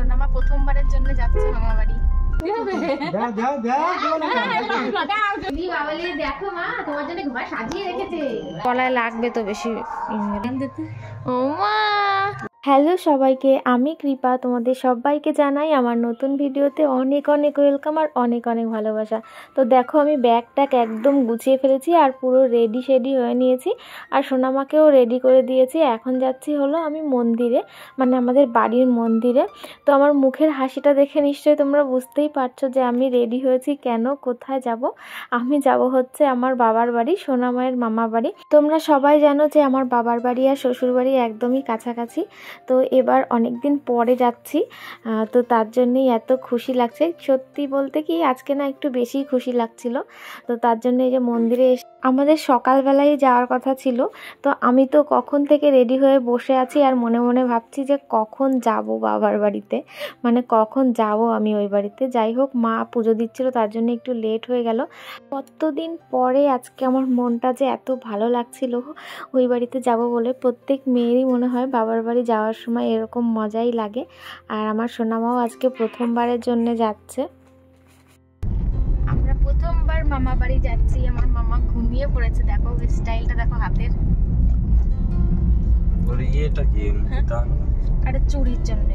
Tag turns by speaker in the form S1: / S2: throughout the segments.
S1: সোনামা প্রথমবারের জন্য যাচ্ছে মামা বাড়ি। দেখো মা তোমার জন্য ঘর সাজিয়ে রেখেছে। গলায় লাগবে তো বেশি। ও মা, হ্যালো সবাইকে, আমি কৃপা। তোমাদের সবাইকে জানাই আমার নতুন ভিডিওতে অনেক অনেক ওয়েলকাম আর অনেক অনেক ভালোবাসা। তো দেখো আমি ব্যাগটাকে একদম গুছিয়ে ফেলেছি আর পুরো রেডি হয়ে নিয়েছি আর সোনামাকেও রেডি করে দিয়েছি। এখন যাচ্ছি হলো আমি মন্দিরে, মানে আমাদের বাড়ির মন্দিরে। তো আমার মুখের হাসিটা দেখে নিশ্চয়ই তোমরা বুঝতেই পারছো যে আমি রেডি হয়েছি কেন, কোথায় যাব। আমি যাব হচ্ছে আমার বাবার বাড়ি, সোনামায়ের মামা বাড়ি। তোমরা সবাই জানো যে আমার বাবার বাড়ি আর শ্বশুর বাড়ি একদমই কাছাকাছি। তো এবার অনেক দিন পরে যাচ্ছি, তো তার জন্যই এত খুশি লাগছে। সত্যি বলতে কি আজকে না একটু বেশি খুশি লাগছিল। তো তার জন্য এই যে মন্দিরে আমাদের সকালবেলায় যাওয়ার কথা ছিল। তো আমি তো কখন থেকে রেডি হয়ে বসে আছি আর মনে মনে ভাবছি যে কখন যাব বাবার বাড়িতে, মানে কখন যাব আমি ওই বাড়িতে। যাই হোক, মা পুজো দিচ্ছিল তার জন্য একটু লেট হয়ে গেল। কতদিন পরে আজকে আমার মনটা যে এত ভালো লাগছিল ওই বাড়িতে যাব বলে। প্রত্যেক মেয়েরই মনে হয় বাবার বাড়ি যাওয়ার সময় এরকম মজাই লাগে। আর আমার সোনামাও আজকে প্রথমবারের জন্য যাচ্ছে। আমরা প্রথমবার মামা বাড়ি যাচ্ছি। আমার মামা ঘুমিয়ে পড়েছে, দেখো স্টাইলটা দেখো হাতের।
S2: ওরে এটা কি দাগ?
S1: আরে চুরির জন্য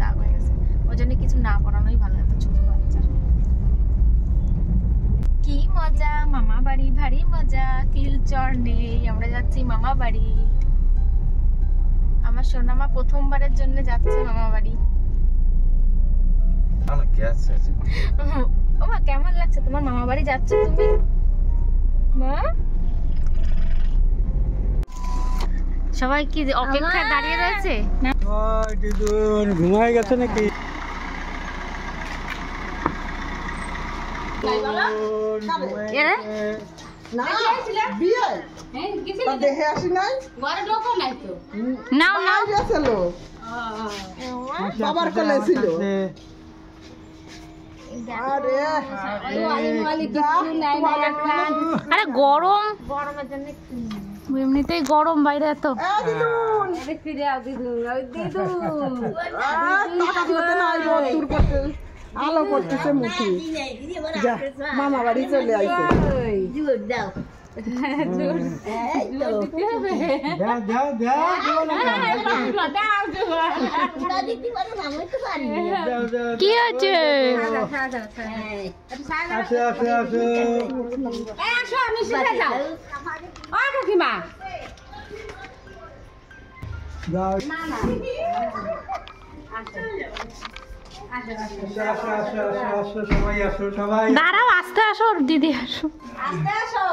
S1: দাগ হয়ে গেছে, ওই জন্য কিছু না পরানোই ভালো। এত ছোট বাচ্চা। কি মজা, মামা বাড়ি ভারী মজা, কিলচর নেই। আমরা যাচ্ছি মামা বাড়ি। আমার সোনামা প্রথমবারের জন্য যাচ্ছে মামা বাড়ি। ও মা, কেমন লাগছে তোমার মামা বাড়ি যাচ্ছ তুমি? মা সবাই কি অপেক্ষায় দাঁড়িয়ে রয়েছে?
S2: ঘুমায় গেছে নাকি?
S1: আরে গরম, গরমের জন্য এমনিতেই গরম বাইরে। এত
S3: আলো করতেছে মুখে। মামা বাড়ি চলে আসছে।
S1: কি হচ্ছে? দাঁড়াও, আস্তে আসো দিদি, আসো আস্তে আসো।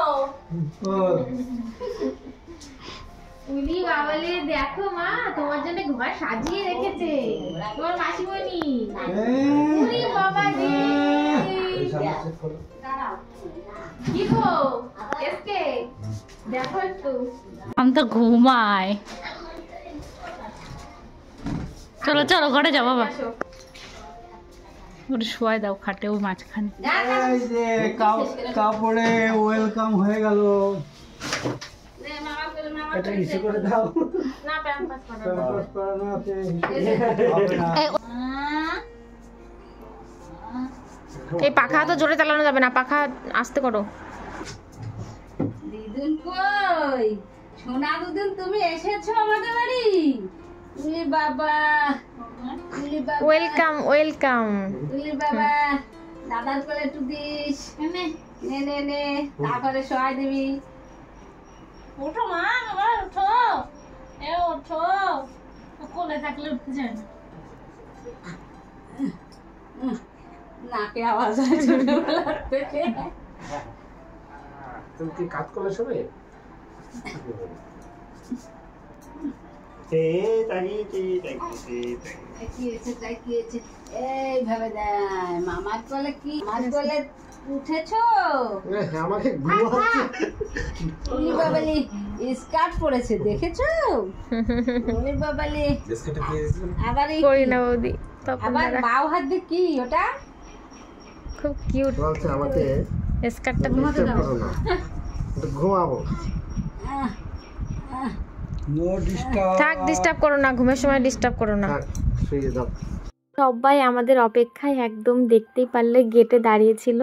S1: উলি বাবালে, দেখো মা তোমার জন্য ঘর সাজিয়ে রেখেছে তোমার মাসিমণি। উলি বাবা রে, দাঁড়াও কি গো এসকে দেখো একটু। আমি তো ঘুমাই। চলো চলো ঘরে যাও বাবা। ওর শোয়াই দাও খাটে, ওই মাঝখানে।
S2: এই যে কাপড়ে ওয়েলকাম হয়ে গেল। এটা ইসে করে দাও
S1: না, প্যাম্পাস
S2: করানো আছে।
S1: এই পাখা তো জোরে চালানো যাবে না, পাখা আস্তে করো।
S4: দিদুন কই? সোনা দিদুন তুমি এসেছো আমাদের বাড়ি? উলি বাবা, উলি বাবা,
S1: ওয়েলকাম ওয়েলকাম।
S4: উলি বাবা, দাদার কোলে একটু দিস। নে নে নে, তারপরে শোয়াই দিবি। ওঠো মা, বাবা ওঠো, এ ওঠো। কোলে থাকলে উঠতে যায় না, নাকে আওয়াজ হয় ছোটবেলা থেকে।
S2: তুমি কি কাজ করলে সবে?
S4: এইভাবে দেয় মামার কোলে। কি মামার কোলে উঠেছো?
S2: আমাকে
S4: উলি বাবালি স্কার্ট পরেছে, দেখেছো? উলি বাবালি আবার
S1: করি না বৌদি,
S4: আবার বাও হাত দিয়ে কি ওটা?
S1: খুব কিউট
S2: বলছে আমাকে
S1: স্কার্টটা।
S2: ঘুমাবো। থাক, ডিস্টার্ব করো না, ঘুমের সময় ডিস্টার্ব করো না।
S1: সবাই আমাদের অপেক্ষায় একদম দেখতেই পারলে গেটে দাঁড়িয়েছিল।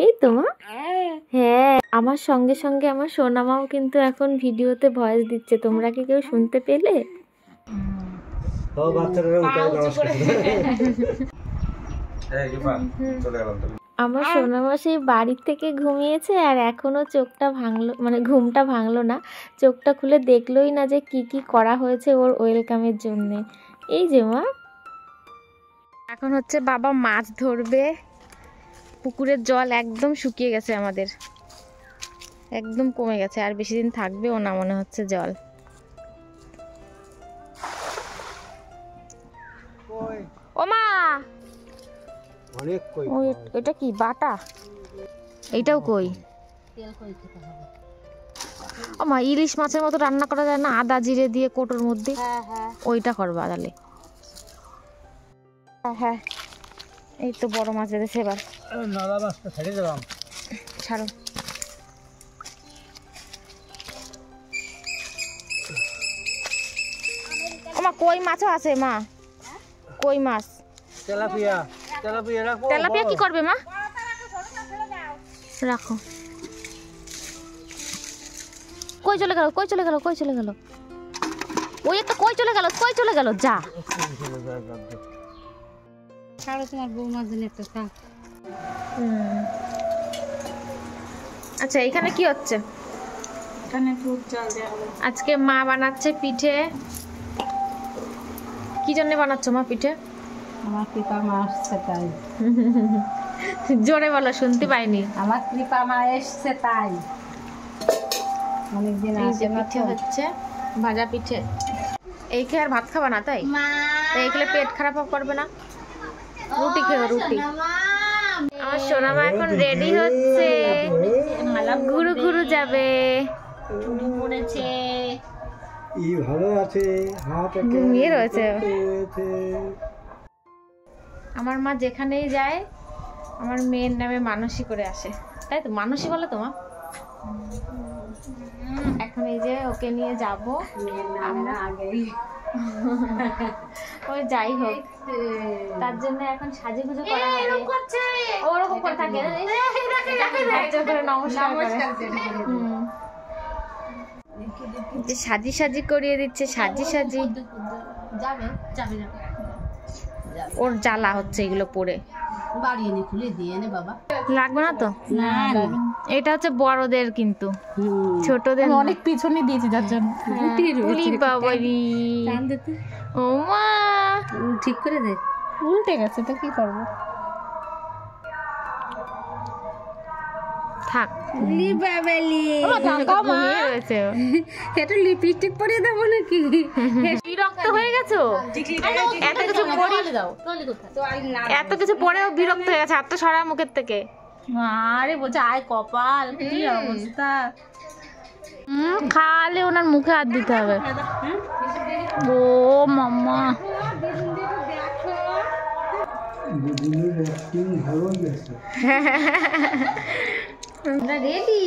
S1: এই তো মা, হ্যাঁ আমার সঙ্গে সঙ্গে আমার সোনামাও কিন্তু এখন ভিডিওতে ভয়েস দিচ্ছে। তোমরা কি কেউ শুনতে পেলে? আমার সোনামা সেই বাড়ির থেকে ঘুমিয়েছে আর এখনো চোখটা ভাঙলো, মানে ঘুমটা ভাঙলো না। চোখটা খুলে দেখলোই না যে কি কি করা হয়েছে ওর ওয়েলকামের জন্যে। এই যে মা, এখন হচ্ছে বাবা মাছ ধরবে। পুকুরের জল একদম শুকিয়ে গেছে আমাদের, একদম কমে গেছে, আর বেশি দিন থাকবেও না মনে হচ্ছে জল। ও মা, এটা কি বাটা? এইটাও কই? ও মা, ইলিশ মাছের মতো রান্না করা যায় না আদা জিরে দিয়ে কোটোর মধ্যে? ওইটা করবা তাহলে। হ্যাঁ এই তো বড় মাছ বেঁধেছে এবার। ছাড়ো। ও মা, কই মাছও আছে মা, কই মাছ। তেলাপিয়া কি করবে মা? রাখো। কই চলে গেল, কই চলে গেল, কই চলে গেল? ওই একটা কই চলে গেল, কই চলে গেল? যা আচ্ছা, এখানে কি হচ্ছে? আজকে মা বানাচ্ছে পিঠে। কি জন্য বানাচ্ছ মা পিঠে?
S4: আমার কৃপা মা আসছে তাই।
S1: জোরে বলো, শুনতে পাইনি।
S4: আমার কৃপা মা এসছে তাই। অনেকদিন আসে না।
S1: পিঠে হচ্ছে ভাজা পিঠে। এই খেয়ে আর ভাত খাবা না তাই? এই খেলে পেট খারাপ করবে না? রুটি খেয়ে, রুটি। আমার সোনামা এখন রেডি হচ্ছে, ঘুরু ঘুরু যাবে।
S4: পড়েছে,
S2: ভালো আছে,
S1: ঘুমিয়ে রয়েছে। আমার মা যেখানেই যায় আমার মেয়ের নামে মানসী করে আসে, তাই তো? মানসী বলে তো মা? এখন এই যে ওকে নিয়ে যাব আমরা আগেই। ওই যাই হোক, তার জন্য এখন সাজুগুজু করা হবে। ওরকম করে থাকে, নমস্কার সাজি সাজি করিয়ে দিচ্ছে, সাজি সাজি।
S4: যাবে যাবে যাবে।
S1: ওর জ্বালা হচ্ছে এগুলো পরে।
S4: বাড়ি এনে খুলে দিয়ে এনে বাবা।
S1: লাগবে না তো?
S4: না,
S1: এটা হচ্ছে বড়দের, কিন্তু ছোটদের
S4: অনেক পিছনে দিয়েছি যার জন্য।
S1: বাবারি, ও মা
S4: ঠিক করে দে। উল্টে গেছে তো কি করবো?
S1: থাক।
S4: একটু লিপস্টিক পরিয়ে দেবো নাকি?
S1: বিরক্ত হয়ে গেছো? এত কিছু পরে, এত কিছু পরেও বিরক্ত হয়ে গেছে। হাতটা সরা মুখের থেকে।
S4: আরে বলছে আয় কপাল, কি অবস্থা।
S1: খালে ওনার মুখে হাত দিতে হবে। ও মাম্মা, আমরা রেডি,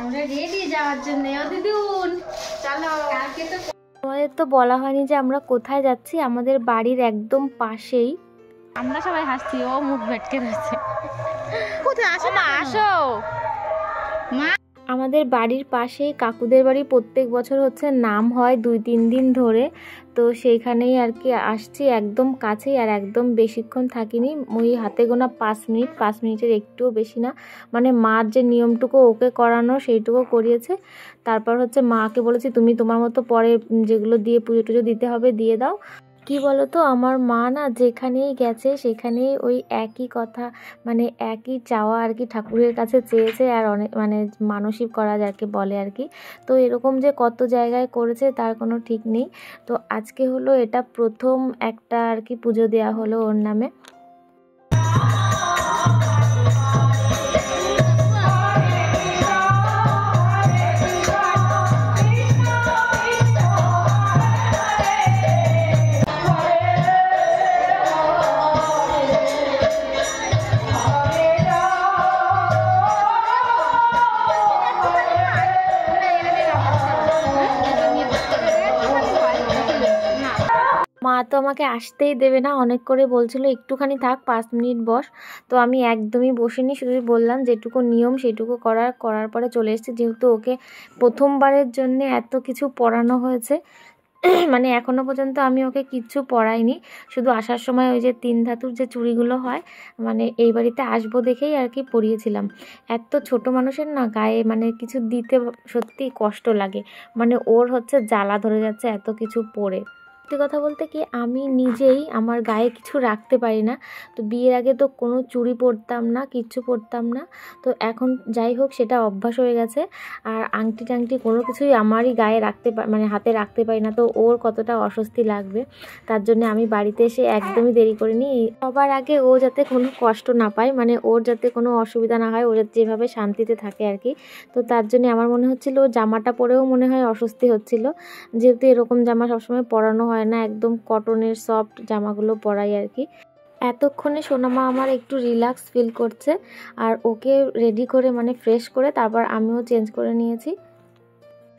S1: আমরা রেডি যাওয়ার জন্য। ও দিদুন চলো। কালকে তো আমাদের তো বলা হয়নি যে আমরা কোথায় যাচ্ছি। আমাদের বাড়ির একদম পাশেই। আমরা সবাই হাসছি, ও মুখ ভেটকে রয়েছে। কোথায়? আসো মা, আসো। আমাদের বাড়ির পাশেই কাকুদের বাড়ি। প্রত্যেক বছর হচ্ছে নাম হয় 2-3 দিন ধরে, তো সেইখানেই আর কি আসছি, একদম কাছেই। আর একদম বেশিক্ষণ থাকিনি, ওই হাতে গোনা 5 মিনিট, 5 মিনিটের একটুও বেশি না। মানে মার যে নিয়মটুকু ওকে করানো সেইটুকু করিয়েছে। তারপর হচ্ছে মাকে বলেছি তুমি তোমার মতো পরে যেগুলো দিয়ে পুজো টুজো দিতে হবে দিয়ে দাও। কি বলো তো, আমার মা না যেখানেই গেছে সেখানেই ওই একই কথা, মানে একই চাওয়া আর কি, ঠাকুরের কাছে চেয়েছে। আর অনেক মানে মানসিক করা যাকে বলে আর কি। তো এরকম যে কত জায়গায় করেছে তার কোনো ঠিক নেই। তো আজকে হলো এটা প্রথম একটা আর কি পুজো দেওয়া হলো ওর নামে। মা তো আমাকে আসতেই দেবে না, অনেক করে বলছিল একটুখানি থাক 5 মিনিট বস। তো আমি একদমই বসিনি, শুধু বললাম যেটুকু নিয়ম সেটুকু করার পরে চলে এসেছি। যেহেতু ওকে প্রথমবারের জন্য এত কিছু পড়ানো হয়েছে, মানে এখনো পর্যন্ত আমি ওকে কিচ্ছু পড়াইনি, শুধু আসার সময় ওই যে 3 ধাতুর যে চুড়িগুলো হয়, মানে এই বাড়িতে আসবো দেখেই আর কি পরিয়েছিলাম। এত ছোট মানুষের না গায়ে মানে কিছু দিতে সত্যি কষ্ট লাগে, মানে ওর হচ্ছে জ্বালা ধরে যাচ্ছে এত কিছু পরে। সত্যি কথা বলতে কি আমি নিজেই আমার গায়ে কিছু রাখতে পারি না। তো বিয়ের আগে তো কোনো চুড়ি পরতাম না, কিচ্ছু পরতাম না। তো এখন যাই হোক সেটা অভ্যাস হয়ে গেছে। আর আংটি টাংটি কোনো কিছুই আমারই গায়ে মানে হাতে রাখতে পারি না। তো ওর কতটা অস্বস্তি লাগবে, তার জন্য আমি বাড়িতে এসে একদমই দেরি করিনি। সবার আগে ও যাতে কোনো কষ্ট না পায়, মানে ওর যাতে কোনো অসুবিধা না হয়, ও যাতে যেভাবে শান্তিতে থাকে আর কি। তো তার জন্য আমার মনে হচ্ছিল জামাটা পরেও মনে হয় অস্বস্তি হচ্ছিল, যেহেতু এরকম জামা সবসময় পরানো হয় না, একদম কটনের সফট জামাগুলো পরাই আর কি। এতক্ষণে সোনামা আমার একটু রিল্যাক্স ফিল করছে, আর ওকে রেডি করে মানে ফ্রেশ করে তারপর আমিও চেঞ্জ করে নিয়েছি।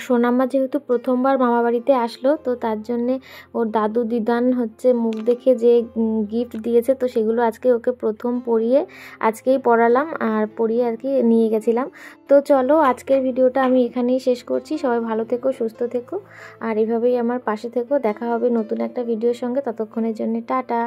S1: সোনামা যেহেতু প্রথমবার মামা বাড়িতে আসলো, তো তার জন্যে ওর দাদু দিদান হচ্ছে মুখ দেখে যে গিফট দিয়েছে, তো সেগুলো আজকে ওকে প্রথম পরিয়ে আজকেই পরালাম আর পরিয়ে আর কি নিয়ে গেছিলাম। তো চলো আজকের ভিডিওটা আমি এখানেই শেষ করছি। সবাই ভালো থেকো, সুস্থ থেকো, আর এভাবেই আমার পাশে থেকো। দেখা হবে নতুন একটা ভিডিওর সঙ্গে, ততক্ষণের জন্য টাটা।